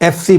FC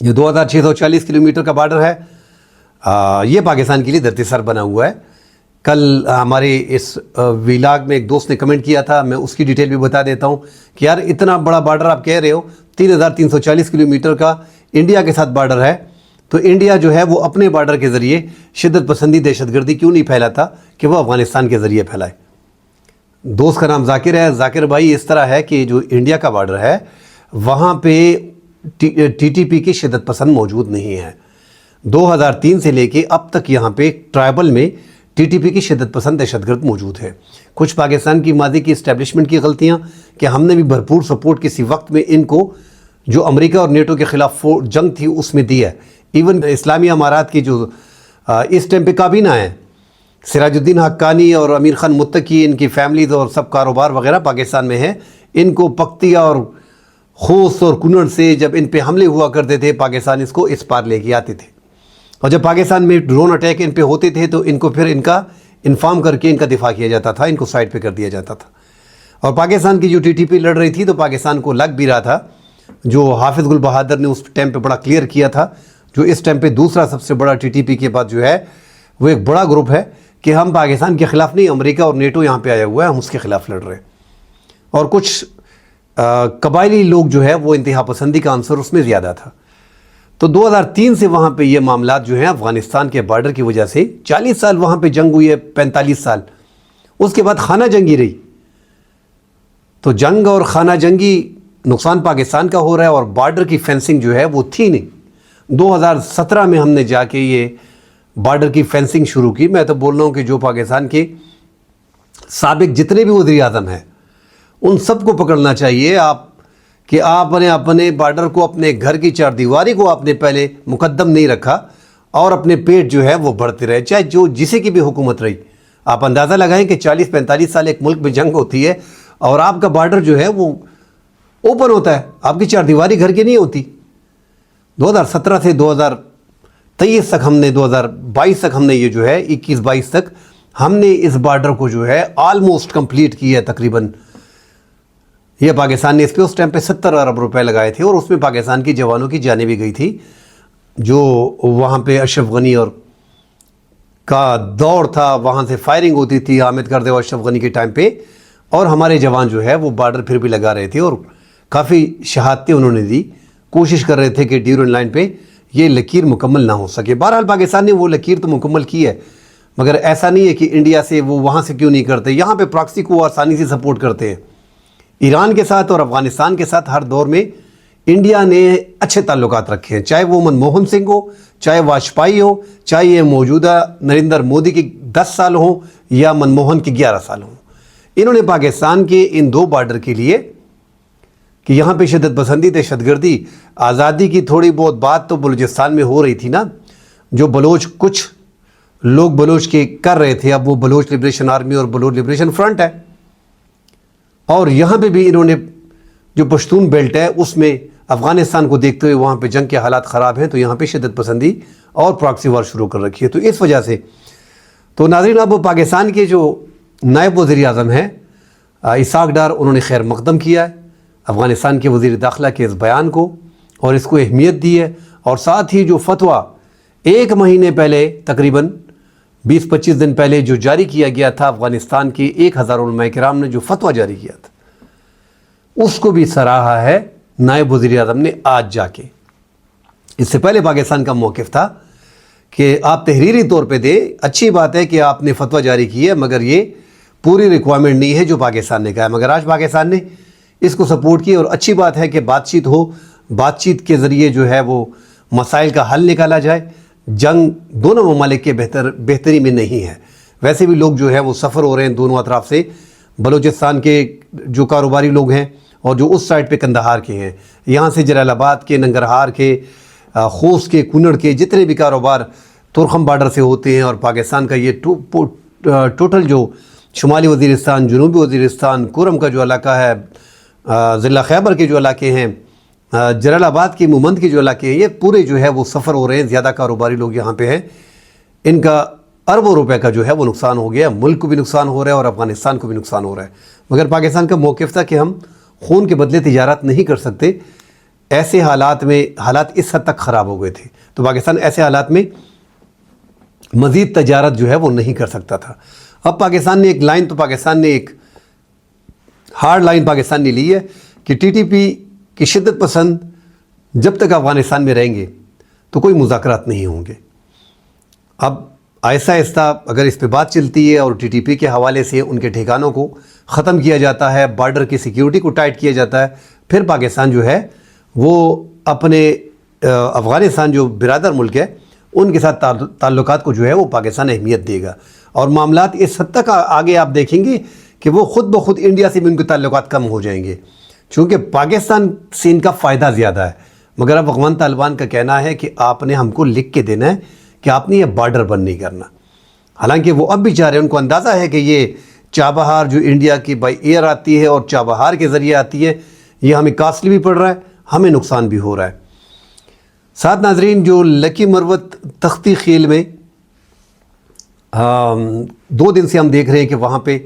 یہ 2640 kilometre کا border ہے. یہ پاکستان کے لیے دھرتی سر بنا ہوا ہے. کل ہمارے اس ویلاگ میں ایک دوست نے کمنٹ کیا تھا, میں اس کی ڈیٹیل بھی بتا دیتا ہوں کہ یار اتنا بڑا بارڈر آپ کہہ رہے ہو, 3340 کلومیٹر کا انڈیا کے ساتھ بارڈر ہے, تو انڈیا جو ہے وہ اپنے بارڈر کے ذریعے شدت پسندی دہشت گردی کیوں نہیں پھیلاتا کہ وہ افغانستان کے ذریعے پھیلائے. دوست کا نام ذاکر ہے. ذاکر بھائی اس طرح ہے کہ جو انڈیا کا بارڈر ہے وہاں پہ ٹی ٹی پی کی شدت پسند موجود نہیں ہے. 2003 سے لے کے اب تک یہاں پہ ٹرائبل میں ٹی ٹی پی کی شدت پسند دہشت گرد موجود ہے. کچھ پاکستان کی ماضی کی اسٹیبلشمنٹ کی غلطیاں کہ ہم نے بھی بھرپور سپورٹ کسی وقت میں ان کو جو امریکہ اور نیٹو کے خلاف جنگ تھی اس میں دی ہے. ایون اسلامی امارات کی جو اس ٹائم پہ کابینہ ہیں, سراج الدین حقانی اور امیر خان متقی, ان کی فیملیز اور سب کاروبار وغیرہ پاکستان میں ہیں. ان کو پکتیا اور خوست اور کنڑ سے جب ان پہ حملے ہوا کرتے تھے پاکستان اس کو اس پار لے کے آتے تھے, اور جب پاکستان میں ڈرون اٹیک ان پہ ہوتے تھے تو ان کو پھر ان کا انفارم کر کے ان کا دفاع کیا جاتا تھا, ان کو سائڈ پہ کر دیا جاتا تھا. اور پاکستان کی جو ٹی ٹی پی لڑ رہی تھی تو پاکستان کو لگ بھی رہا تھا, جو حافظ گل بہادر نے اس ٹائم پہ بڑا کلیئر کیا تھا, جو اس ٹائم پہ دوسرا سب سے بڑا ٹی ٹی پی کے بعد جو ہے وہ ایک بڑا گروپ ہے کہ ہم پاکستان کے خلاف نہیں, امریکہ اور نیٹو یہاں پہ آیا ہوا ہے, ہم اس کے خلاف لڑ رہے ہیں. اور کچھ قبائلی لوگ جو ہے وہ انتہا پسندی کا عنصر اس میں زیادہ تھا. تو 2003 سے وہاں پہ یہ معاملات جو ہیں افغانستان کے بارڈر کی وجہ سے 40 سال وہاں پہ جنگ ہوئی ہے, 45 سال. اس کے بعد خانہ جنگی رہی. تو جنگ اور خانہ جنگی نقصان پاکستان کا ہو رہا ہے, اور بارڈر کی فینسنگ جو ہے وہ تھی نہیں. 2017 میں ہم نے جا کے یہ بارڈر کی فینسنگ شروع کی. میں تو بول رہا ہوں کہ جو پاکستان کے سابق جتنے بھی وزیر اعظم ہیں ان سب کو پکڑنا چاہیے کہ آپ نے اپنے بارڈر کو, اپنے گھر کی چار دیواری کو آپ نے پہلے مقدم نہیں رکھا, اور اپنے پیٹ جو ہے وہ بڑھتے رہے, چاہے جو جسے کی بھی حکومت رہی. آپ اندازہ لگائیں کہ 40-45 سال ایک ملک میں جنگ ہوتی ہے اور آپ کا بارڈر جو ہے وہ اوپن ہوتا ہے, آپ کی چار دیواری گھر کی نہیں ہوتی. 2017 سے 2023 تک ہم نے 2022 تک ہم نے یہ جو ہے 21-22 تک ہم نے اس بارڈر کو جو ہے آلموسٹ کمپلیٹ کیا ہے تقریباً. یہ پاکستان نے اس پہ اس ٹائم پہ 70 ارب روپے لگائے تھے, اور اس میں پاکستان کی جوانوں کی جانیں بھی گئی تھی. جو وہاں پہ اشرف غنی اور کا دور تھا, وہاں سے فائرنگ ہوتی تھی حامد کردے اور اشرف غنی کے ٹائم پہ, اور ہمارے جوان جو ہے وہ بارڈر پھر بھی لگا رہے تھے اور کافی شہادتیں انہوں نے دی, کوشش کر رہے تھے کہ ڈیورنڈ لائن پہ یہ لکیر مکمل نہ ہو سکے. بہرحال پاکستان نے وہ لکیر تو مکمل کی ہے, مگر ایسا نہیں ہے کہ انڈیا سے وہ وہاں سے کیوں نہیں کرتے. یہاں پہ پراکسی کو آسانی سے سپورٹ کرتے ہیں. ایران کے ساتھ اور افغانستان کے ساتھ ہر دور میں انڈیا نے اچھے تعلقات رکھے ہیں, چاہے وہ منموہن سنگھ ہو, چاہے واجپئی ہو, چاہے یہ موجودہ نریندر مودی کے 10 سال ہوں یا منموہن کے 11 سال ہوں. انہوں نے پاکستان کے ان دو بارڈر کے لیے کہ یہاں پہ شدت پسندی دہشت گردی, آزادی کی تھوڑی بہت بات تو بلوچستان میں ہو رہی تھی نا, جو بلوچ کچھ لوگ بلوچ کے کر رہے تھے, اب وہ بلوچ لبریشن آرمی اور بلوچ لبریشن فرنٹ ہے. اور یہاں پہ بھی انہوں نے جو پشتون بیلٹ ہے اس میں افغانستان کو دیکھتے ہوئے وہاں پہ جنگ کے حالات خراب ہیں, تو یہاں پہ شدت پسندی اور پراکسی وار شروع کر رکھی ہے. تو اس وجہ سے تو ناظرین, اب پاکستان کے جو نائب وزیر اعظم ہیں اسحاق ڈار, انہوں نے خیر مقدم کیا ہے افغانستان کے وزیر داخلہ کے اس بیان کو, اور اس کو اہمیت دی ہے. اور ساتھ ہی جو فتویٰ 1 مہینے پہلے تقریباً 20-25 دن پہلے جو جاری کیا گیا تھا, افغانستان کے 1000 علماء کرام نے جو فتویٰ جاری کیا تھا اس کو بھی سراہا ہے نائب وزیر اعظم نے آج جا کے. اس سے پہلے پاکستان کا موقف تھا کہ آپ تحریری طور پہ دیں, اچھی بات ہے کہ آپ نے فتویٰ جاری کی ہے, مگر یہ پوری ریکوائرمنٹ نہیں ہے جو پاکستان نے کہا ہے. مگر آج پاکستان نے اس کو سپورٹ کیا, اور اچھی بات ہے کہ بات چیت ہو, بات چیت کے ذریعے جو ہے وہ مسائل کا حل نکالا جائے. جنگ دونوں ممالک کے بہتری میں نہیں ہے. ویسے بھی لوگ جو ہے وہ سفر ہو رہے ہیں دونوں اطراف سے, بلوچستان کے جو کاروباری لوگ ہیں اور جو اس سائڈ پہ کندہار کے ہیں, یہاں سے جلال آباد کے, ننگرہار کے, خوست کے, کنڑ کے جتنے بھی کاروبار ترخم بارڈر سے ہوتے ہیں, اور پاکستان کا یہ ٹوٹل جو شمالی وزیرستان, جنوبی وزیرستان, کورم کا جو علاقہ ہے, ضلع خیبر کے جو علاقے ہیں, جلال آباد کے مومند کے جو علاقے ہیں, یہ پورے جو ہے وہ سفر ہو رہے ہیں. زیادہ کاروباری لوگ یہاں پہ ہیں, ان کا اربوں روپے کا جو ہے وہ نقصان ہو گیا. ملک کو بھی نقصان ہو رہا ہے اور افغانستان کو بھی نقصان ہو رہا ہے. مگر پاکستان کا موقف تھا کہ ہم خون کے بدلے تجارت نہیں کر سکتے. ایسے حالات اس حد تک خراب ہو گئے تھے، تو پاکستان ایسے حالات میں مزید تجارت جو ہے وہ نہیں کر سکتا تھا۔ اب پاکستان نے ایک ہارڈ لائن پاکستان نے لی ہے کہ ٹی ٹی پی کی شدت پسند جب تک افغانستان میں رہیں گے تو کوئی مذاکرات نہیں ہوں گے۔ اب آہستہ آہستہ اگر اس پہ بات چلتی ہے اور ٹی ٹی پی کے حوالے سے ان کے ٹھکانوں کو ختم کیا جاتا ہے، بارڈر کی سیکیورٹی کو ٹائٹ کیا جاتا ہے، پھر پاکستان جو ہے وہ اپنے افغانستان جو برادر ملک ہے ان کے ساتھ تعلقات کو جو ہے وہ پاکستان اہمیت دے گا، اور معاملات اس حد تک آگے آپ دیکھیں گے کہ وہ خود بخود انڈیا سے بھی ان کے تعلقات کم ہو جائیں گے، چونکہ پاکستان سے ان کا فائدہ زیادہ ہے۔ مگر اب افغان طالبان کا کہنا ہے کہ آپ نے ہم کو لکھ کے دینا ہے کہ آپ نے یہ بارڈر بند نہیں کرنا، حالانکہ وہ اب بھی چاہ رہے ہیں، ان کو اندازہ ہے کہ یہ چابہار جو انڈیا کی بائی ایئر آتی ہے اور چابہار کے ذریعے آتی ہے، یہ ہمیں کاسٹلی بھی پڑ رہا ہے، ہمیں نقصان بھی ہو رہا ہے۔ ساتھ ناظرین، جو لکی مروت تختی خیل میں 2 دن سے ہم دیکھ رہے ہیں کہ وہاں پہ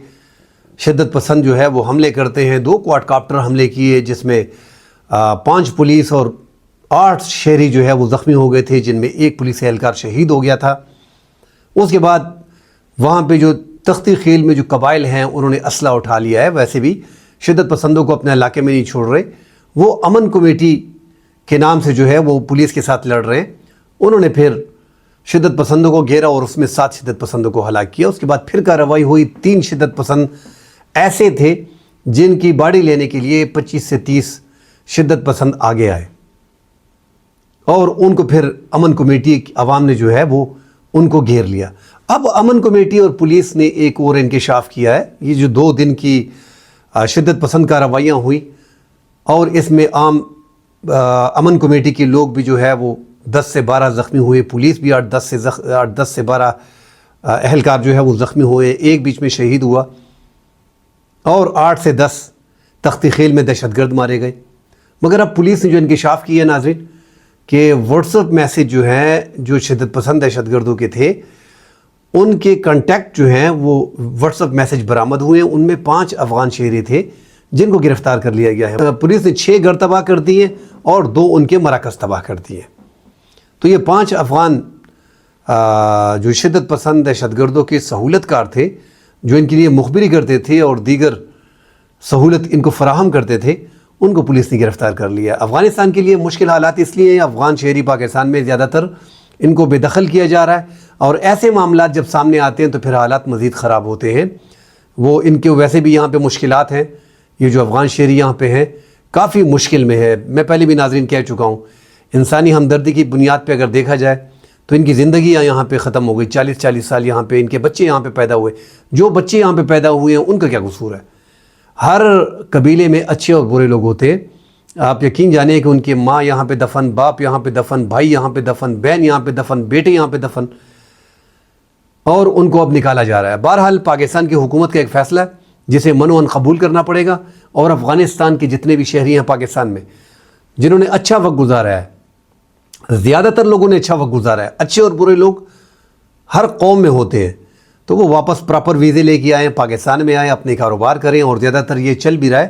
شدت پسند جو ہے وہ حملے کرتے ہیں، 2 کوارڈ کاپٹر حملے کیے جس میں 5 پولیس اور 8 شہری جو ہے وہ زخمی ہو گئے تھے، جن میں 1 پولیس اہلکار شہید ہو گیا تھا۔ اس کے بعد وہاں پہ جو تختی خیل میں جو قبائل ہیں انہوں نے اسلحہ اٹھا لیا ہے، ویسے بھی شدت پسندوں کو اپنے علاقے میں نہیں چھوڑ رہے، وہ امن کمیٹی کے نام سے جو ہے وہ پولیس کے ساتھ لڑ رہے ہیں۔ انہوں نے پھر شدت پسندوں کو گھیرا اور اس میں 7 شدت پسندوں کو ہلاک کیا۔ اس کے بعد پھر کارروائی ہوئی، 3 شدت پسند ایسے تھے جن کی باڑی لینے کے لیے 25 سے 30 شدت پسند آگے آئے، اور ان کو پھر امن کمیٹی عوام نے جو ہے وہ ان کو گھیر لیا۔ اب امن کمیٹی اور پولیس نے ایک اور انکشاف کیا ہے، یہ جو 2 دن کی شدت پسند کارروائیاں ہوئی، اور اس میں عام امن کمیٹی کے لوگ بھی جو ہے وہ 10 سے 12 زخمی ہوئے، پولیس بھی 8-10 سے 12 اہلکار جو ہے وہ زخمی ہوئے، ایک بیچ میں شہید ہوا، اور 8 سے 10 تختی خیل میں دہشت گرد مارے گئے۔ مگر اب پولیس نے جو انکشاف کیا ہے ناظرین کہ واٹس ایپ میسیج جو ہیں جو شدت پسند دہشت گردوں کے تھے، ان کے کنٹیکٹ جو ہیں وہ واٹس ایپ میسیج برآمد ہوئے ہیں، ان میں 5 افغان شہری تھے جن کو گرفتار کر لیا گیا ہے۔ پولیس نے 6 گھر تباہ کر دیے اور 2 ان کے مراکز تباہ کر دیے۔ تو یہ 5 افغان جو شدت پسند دہشت گردوں کے سہولت کار تھے، جو ان کے لیے مخبری کرتے تھے اور دیگر سہولت ان کو فراہم کرتے تھے، ان کو پولیس نے گرفتار کر لیا۔ افغانستان کے لیے مشکل حالات اس لیے ہیں، افغان شہری پاکستان میں زیادہ تر ان کو بے دخل کیا جا رہا ہے، اور ایسے معاملات جب سامنے آتے ہیں تو پھر حالات مزید خراب ہوتے ہیں۔ وہ ان کے ویسے بھی یہاں پہ مشکلات ہیں، یہ جو افغان شہری یہاں پہ ہیں کافی مشکل میں ہے۔ میں پہلے بھی ناظرین کہہ چکا ہوں، انسانی ہمدردی کی بنیاد پہ اگر دیکھا جائے تو ان کی زندگیاں یہاں پہ ختم ہو گئی، 40 سال یہاں پہ، ان کے بچے یہاں پہ پیدا ہوئے، جو بچے یہاں پہ پیدا ہوئے ہیں ان کا کیا قصور ہے؟ ہر قبیلے میں اچھے اور برے لوگ ہوتے ہیں، آپ یقین جانیں کہ ان کے ماں یہاں پہ دفن، باپ یہاں پہ دفن، بھائی یہاں پہ دفن، بہن یہاں پہ دفن، بیٹے یہاں پہ دفن، اور ان کو اب نکالا جا رہا ہے۔ بہرحال پاکستان کی حکومت کا ایک فیصلہ ہے جسے منوعاً قبول کرنا پڑے گا، اور افغانستان کے جتنے بھی شہری ہیں پاکستان میں جنہوں نے اچھا وقت گزارا ہے، زیادہ تر لوگوں نے اچھا وقت گزارا ہے، اچھے اور برے لوگ ہر قوم میں ہوتے ہیں، تو وہ واپس پراپر ویزے لے کے آئیں، پاکستان میں آئیں، اپنے کاروبار کریں، اور زیادہ تر یہ چل بھی رہا ہے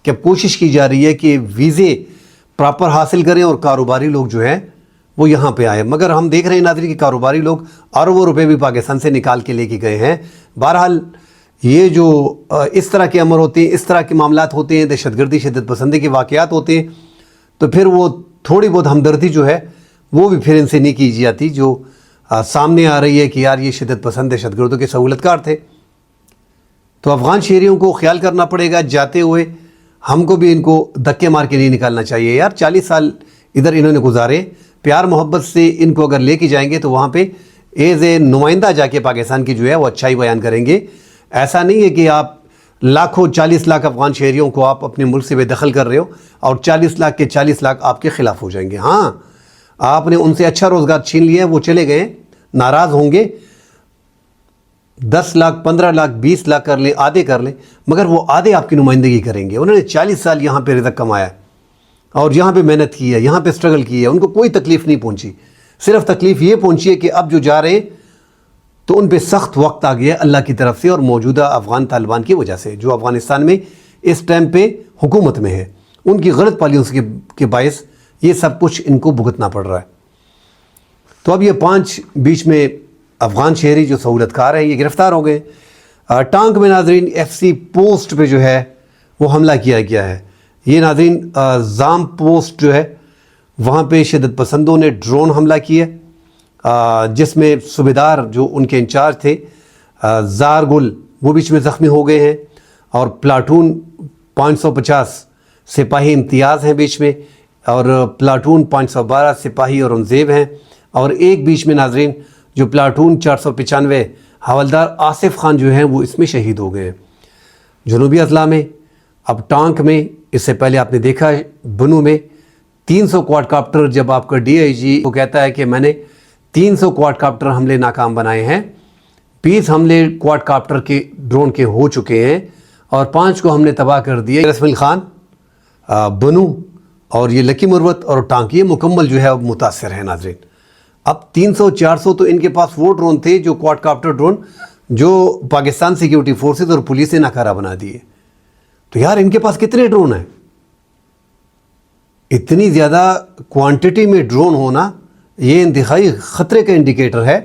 کہ اب کوشش کی جا رہی ہے کہ ویزے پراپر حاصل کریں اور کاروباری لوگ جو ہیں وہ یہاں پہ آئیں۔ مگر ہم دیکھ رہے ہیں ناظرین کہ کاروباری لوگ اربوں روپے بھی پاکستان سے نکال کے لے کے گئے ہیں۔ بہرحال یہ جو اس طرح کے امر ہوتے ہیں، اس طرح کے معاملات ہوتے ہیں، دہشت گردی شدت پسندی کے واقعات ہوتے ہیں، تو پھر وہ تھوڑی بہت ہمدردی جو ہے وہ بھی پھر ان سے نہیں کی جاتی، جو سامنے آ رہی ہے کہ یار یہ شدت پسند دہشت گردوں کے سہولت کار تھے۔ تو افغان شہریوں کو خیال کرنا پڑے گا جاتے ہوئے، ہم کو بھی ان کو دھکے مار کے نہیں نکالنا چاہیے۔ یار 40 سال ادھر انہوں نے گزارے، پیار محبت سے ان کو اگر لے کے جائیں گے تو وہاں پہ ایز اے نمائندہ جا کے پاکستان کی جو ہے وہ اچھائی بیان کریں گے۔ ایسا نہیں ہے کہ آپ لاکھوں 40 لاکھ افغان شہریوں کو آپ اپنے ملک سے بے دخل کر رہے ہو اور 40 لاکھ کے 40 لاکھ آپ کے خلاف ہو جائیں گے۔ ہاں، آپ نے ان سے اچھا روزگار چھین لیا ہے، وہ چلے گئے، ناراض ہوں گے، 10 لاکھ 15 لاکھ 20 لاکھ کر لیں، آدھے کر لیں، مگر وہ آدھے آپ کی نمائندگی کریں گے۔ انہوں نے 40 سال یہاں پہ رزق کمایا اور یہاں پہ محنت کی ہے، یہاں پہ سٹرگل کی ہے، ان کو کوئی تکلیف نہیں پہنچی، صرف تکلیف یہ پہنچی ہے کہ اب جو جا رہے ہیں تو ان پہ سخت وقت آ گیا اللہ کی طرف سے اور موجودہ افغان طالبان کی وجہ سے، جو افغانستان میں اس ٹائم پہ حکومت میں ہے، ان کی غلط پالیسیوں کے باعث یہ سب کچھ ان کو بھگتنا پڑ رہا ہے۔ تو اب یہ 5 بیچ میں افغان شہری جو سہولت کار ہیں یہ گرفتار ہو گئے۔ ٹانک میں ناظرین FC پوسٹ پہ جو ہے وہ حملہ کیا گیا ہے۔ یہ ناظرین زام پوسٹ جو ہے وہاں پہ شدت پسندوں نے ڈرون حملہ کیا، جس میں صوبیدار جو ان کے انچارج تھے زارگل وہ بیچ میں زخمی ہو گئے ہیں، اور پلاٹون 550 سپاہی امتیاز ہیں بیچ میں، اور پلاٹون 512 سپاہی اورنگزیب ہیں، اور ایک بیچ میں ناظرین جو پلاٹون 495 حوالدار آصف خان جو ہیں وہ اس میں شہید ہو گئے ہیں۔ جنوبی اضلاع میں اب ٹانک میں، اس سے پہلے آپ نے دیکھا بنو میں 300 کوارڈ کاپٹر، جب آپ کا DIG وہ کہتا ہے کہ میں نے 300 کوارڈ کاپٹر حملے ناکام بنائے ہیں، 20 حملے کوارڈ کاپٹر کے ڈرون کے ہو چکے ہیں، اور 5 کو ہم نے تباہ کر دیا۔ رسمل خان، بنو اور یہ لکی مروت اور ٹانک یہ مکمل جو ہے اب متاثر ہے ناظرین۔ اب 300-400 تو ان کے پاس وہ ڈرون تھے جو کوارڈ کاپٹر ڈرون جو پاکستان سیکیورٹی فورسز اور پولیس نے ناکارہ بنا دیے۔ تو یار ان کے پاس کتنے ڈرون ہیں؟ اتنی زیادہ کوانٹٹی میں ڈرون ہونا یہ انتہائی خطرے کا انڈیکیٹر ہے،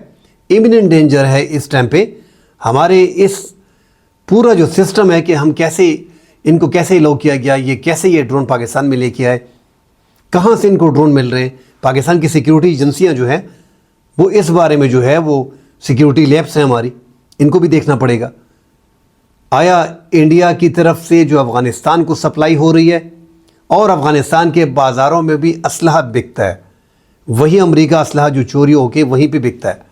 ایمیننٹ ڈینجر ہے اس ٹائم پہ۔ ہمارے اس پورا جو سسٹم ہے کہ ہم کیسے ان کو کیسے لو کیا گیا، یہ کیسے یہ ڈرون پاکستان میں لے کے آئے، کہاں سے ان کو ڈرون مل رہے ہیں، پاکستان کی سیکیورٹی ایجنسیاں جو ہیں وہ اس بارے میں جو ہے وہ سیکیورٹی لیبس ہیں ہماری، ان کو بھی دیکھنا پڑے گا۔ آیا انڈیا کی طرف سے جو افغانستان کو سپلائی ہو رہی ہے اور افغانستان کے بازاروں میں بھی اسلحہ بکتا ہے، وہی امریکہ اسلحہ جو چوری ہو کے وہیں پہ بکتا ہے۔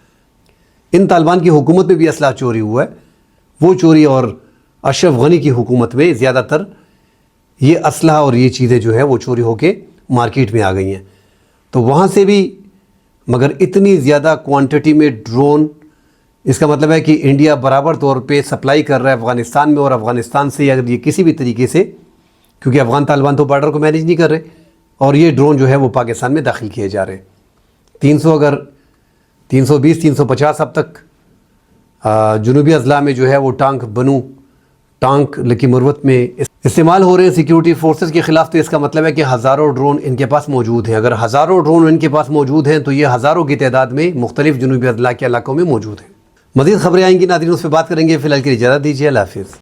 ان طالبان کی حکومت میں بھی اسلحہ چوری ہوا ہے، وہ چوری، اور اشرف غنی کی حکومت میں زیادہ تر یہ اسلحہ اور یہ چیزیں جو ہے وہ چوری ہو کے مارکیٹ میں آ گئی ہیں۔ تو وہاں سے بھی مگر اتنی زیادہ کوانٹٹی میں ڈرون، اس کا مطلب ہے کہ انڈیا برابر طور پہ سپلائی کر رہا ہے افغانستان میں، اور افغانستان سے اگر یہ کسی بھی طریقے سے، کیونکہ افغان طالبان تو بارڈر کو مینیج نہیں کر رہے، اور یہ ڈرون جو ہے وہ پاکستان میں داخل کیے جا رہے ہیں۔ 300 اگر 320 350 اب تک جنوبی اضلاع میں جو ہے وہ ٹانک بنو، ٹانک لکی مروت میں استعمال ہو رہے ہیں سیکیورٹی فورسز کے خلاف، تو اس کا مطلب ہے کہ ہزاروں ڈرون ان کے پاس موجود ہیں۔ اگر ہزاروں ڈرون ان کے پاس موجود ہیں تو یہ ہزاروں کی تعداد میں مختلف جنوبی اضلاع کے علاقوں میں موجود ہیں۔ مزید خبریں آئیں گی ناظرین، اس پہ بات کریں گے۔ فی الحال کے لیے اجازت دیجیے، اللہ حافظ۔